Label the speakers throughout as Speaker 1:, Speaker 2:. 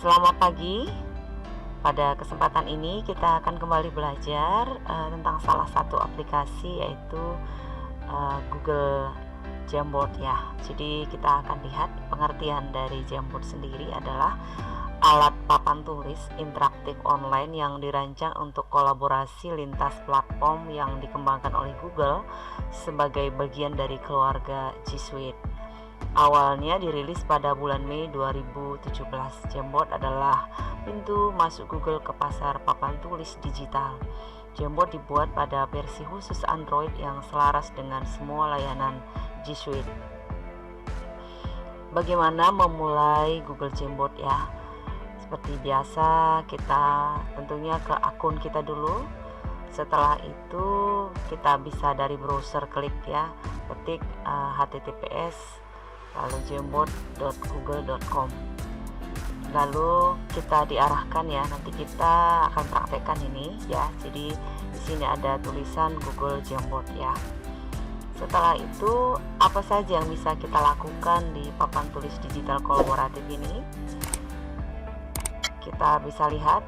Speaker 1: Selamat pagi. Pada kesempatan ini kita akan kembali belajar tentang salah satu aplikasi, yaitu Google Jamboard ya. Jadi kita akan lihat pengertian dari Jamboard sendiri adalah alat papan tulis interaktif online yang dirancang untuk kolaborasi lintas platform yang dikembangkan oleh Google sebagai bagian dari keluarga G Suite. Awalnya dirilis pada bulan Mei 2017, Jamboard adalah pintu masuk Google ke pasar papan tulis digital. Jamboard dibuat pada versi khusus Android yang selaras dengan semua layanan G Suite. Bagaimana memulai Google Jamboard ya? Seperti biasa, kita tentunya ke akun kita dulu. Setelah itu kita bisa dari browser klik ya, ketik https lalu jamboard.google.com. Lalu kita diarahkan ya, nanti kita akan praktekkan ini ya. Jadi di sini ada tulisan Google Jamboard ya. Setelah itu, apa saja yang bisa kita lakukan di papan tulis digital kolaboratif ini? Kita bisa lihat.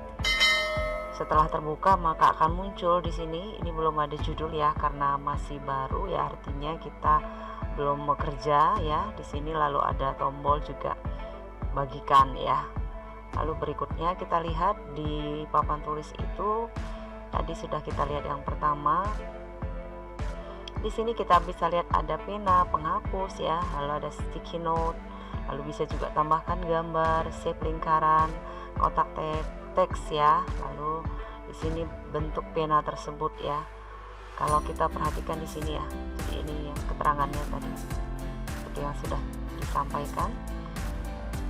Speaker 1: Setelah terbuka maka akan muncul di sini. Ini belum ada judul ya, karena masih baru ya, artinya kita belum bekerja ya. Di sini lalu ada tombol juga bagikan ya. Lalu berikutnya kita lihat di papan tulis itu, tadi sudah kita lihat yang pertama. Di sini kita bisa lihat ada pena penghapus ya, lalu ada sticky note, lalu bisa juga tambahkan gambar, shape lingkaran, kotak teks ya. Lalu di sini bentuk pena tersebut ya. Kalau kita perhatikan di sini ya, jadi ini yang keterangannya tadi seperti yang sudah disampaikan.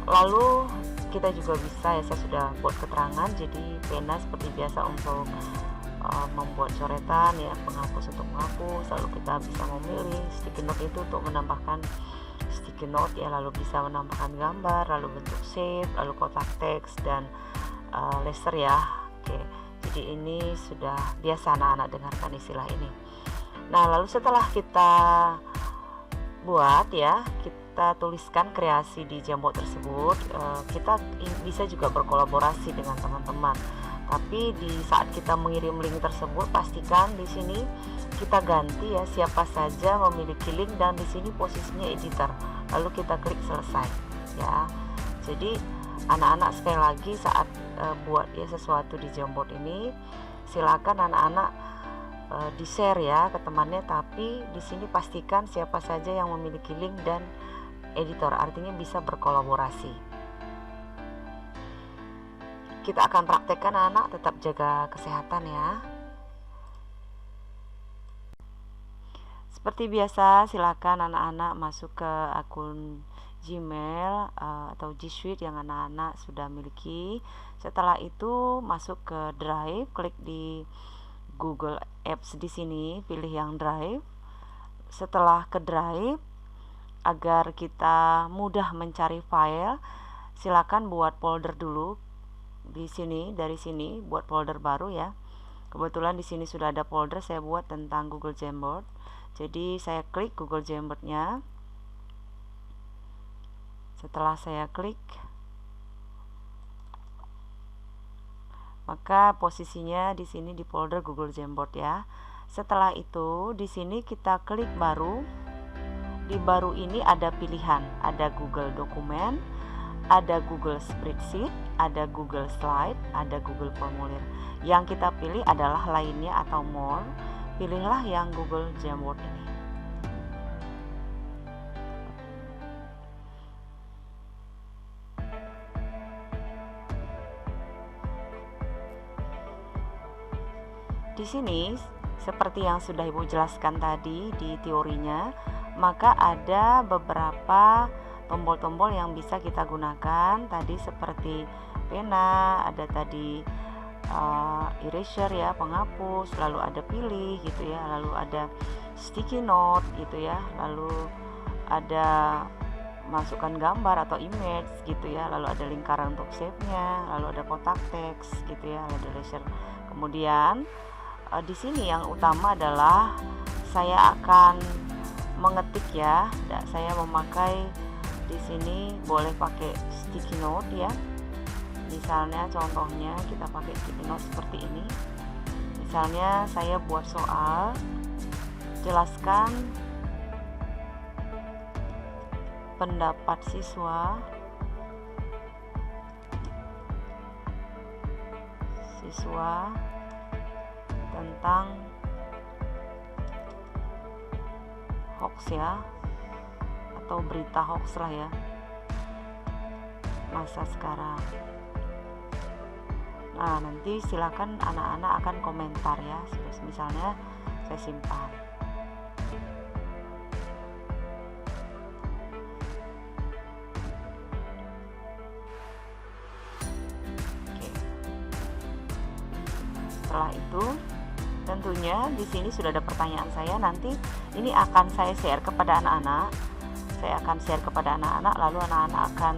Speaker 1: Lalu kita juga bisa ya, saya sudah buat keterangan. Jadi pena seperti biasa untuk membuat coretan ya, penghapus untuk menghapus. Lalu kita bisa memilih sticky note itu untuk menambahkan sticky note ya, lalu bisa menambahkan gambar, lalu bentuk shape, lalu kotak teks dan laser ya. Oke, jadi ini sudah biasa anak-anak dengarkan istilah ini. Nah, lalu setelah kita buat ya, kita tuliskan kreasi di Jamboard tersebut, kita bisa juga berkolaborasi dengan teman-teman. Tapi di saat kita mengirim link tersebut, pastikan di sini kita ganti ya, siapa saja memiliki link, dan di sini posisinya editor. Lalu kita klik selesai ya. Jadi anak-anak sekali lagi saat buat ya sesuatu di Jamboard ini, silakan anak-anak di-share ya ke temannya, tapi di sini pastikan siapa saja yang memiliki link dan editor, artinya bisa berkolaborasi. Kita akan praktekkan anak, tetap jaga kesehatan ya. Seperti biasa, silakan anak-anak masuk ke akun Gmail atau G Suite yang anak-anak sudah miliki. Setelah itu masuk ke Drive, klik di Google Apps di sini, pilih yang Drive. Setelah ke Drive, agar kita mudah mencari file, silakan buat folder dulu di sini. Dari sini buat folder baru ya. Kebetulan di sini sudah ada folder saya buat tentang Google Jamboard. Jadi saya klik Google Jamboard-nya. Setelah saya klik, maka posisinya di sini di folder Google Jamboard ya. Setelah itu di sini kita klik baru. Di baru ini ada pilihan, ada Google Dokumen, ada Google Spreadsheet, ada Google Slide, ada Google Formulir. Yang kita pilih adalah lainnya atau more. Pilihlah yang Google Jamboard ini. Di sini seperti yang sudah Ibu jelaskan tadi di teorinya, maka ada beberapa tombol-tombol yang bisa kita gunakan tadi, seperti pena, ada tadi eraser ya, penghapus, lalu ada pilih gitu ya, lalu ada sticky note gitu ya, lalu ada masukkan gambar atau image gitu ya, lalu ada lingkaran untuk shape-nya, lalu ada kotak teks gitu ya, lalu ada laser. Kemudian di sini yang utama adalah saya akan mengetik ya. Saya memakai di sini boleh pakai sticky note ya. Misalnya contohnya kita pakai sticky note seperti ini. Misalnya saya buat soal, jelaskan pendapat siswa tentang hoax ya, atau berita hoax lah ya, masa sekarang. Nah, nanti silakan anak-anak akan komentar ya. Misalnya saya simpan. Oke. Setelah itu, tentunya di sini sudah ada pertanyaan saya. Nanti ini akan saya share kepada anak-anak. Lalu anak-anak akan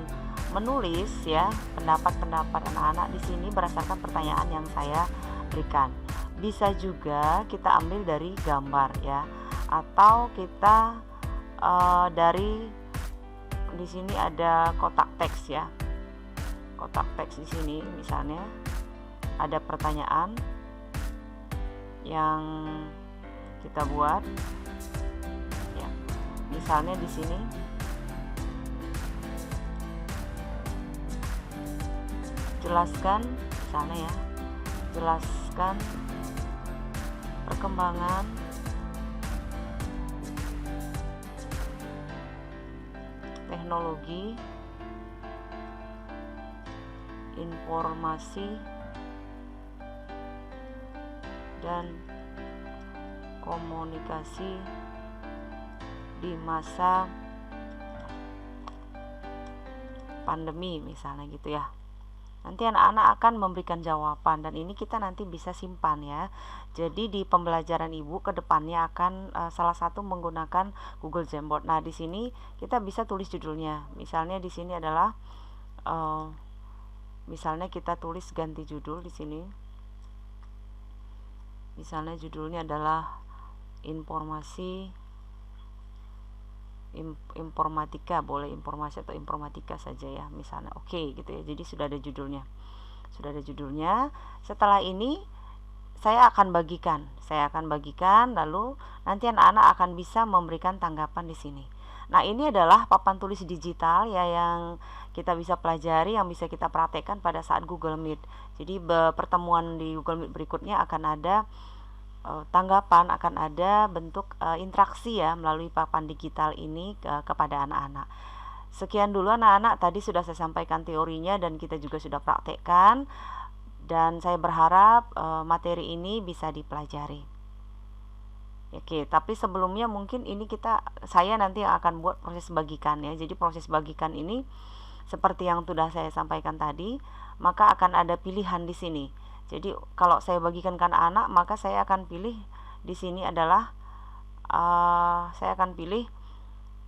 Speaker 1: menulis ya pendapat-pendapat anak-anak di sini berdasarkan pertanyaan yang saya berikan. Bisa juga kita ambil dari gambar ya, atau kita dari di sini ada kotak teks ya. Kotak teks di sini misalnya ada pertanyaan yang kita buat ya. Misalnya di sini jelaskan perkembangan teknologi informasi dan komunikasi di masa pandemi misalnya gitu ya. Nanti anak-anak akan memberikan jawaban dan ini kita nanti bisa simpan ya. Jadi di pembelajaran Ibu ke depannya akan salah satu menggunakan Google Jamboard. Nah, di sini kita bisa tulis judulnya. Misalnya di sini adalah misalnya kita tulis ganti judul di sini. Misalnya judulnya adalah informatika, boleh informasi atau informatika saja ya misalnya. Oke gitu ya. Jadi sudah ada judulnya. Setelah ini saya akan bagikan lalu nanti anak-anak akan bisa memberikan tanggapan di sini. Nah, ini adalah papan tulis digital ya yang kita bisa pelajari, yang bisa kita praktekkan pada saat Google Meet. Jadi pertemuan di Google Meet berikutnya akan ada tanggapan, akan ada bentuk interaksi ya melalui papan digital ini kepada anak-anak. Sekian dulu anak-anak, tadi sudah saya sampaikan teorinya dan kita juga sudah praktekkan, dan saya berharap materi ini bisa dipelajari. Oke, tapi sebelumnya mungkin ini saya nanti akan buat proses bagikan ya. Jadi proses bagikan ini seperti yang sudah saya sampaikan tadi, maka akan ada pilihan di sini. Jadi kalau saya bagikan ke anak-anak, maka saya akan pilih di sini adalah saya akan pilih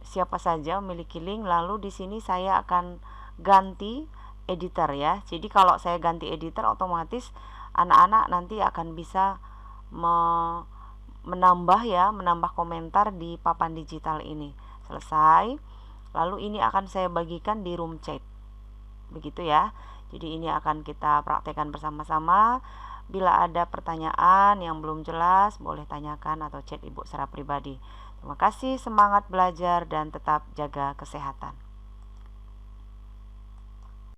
Speaker 1: siapa saja memiliki link, lalu di sini saya akan ganti editor ya. Jadi kalau saya ganti editor, otomatis anak-anak nanti akan bisa menambah komentar di papan digital ini. Selesai. Lalu ini akan saya bagikan di room chat. Begitu ya. Jadi ini akan kita praktekkan bersama-sama. Bila ada pertanyaan yang belum jelas, boleh tanyakan atau chat Ibu secara pribadi. Terima kasih, semangat belajar dan tetap jaga kesehatan.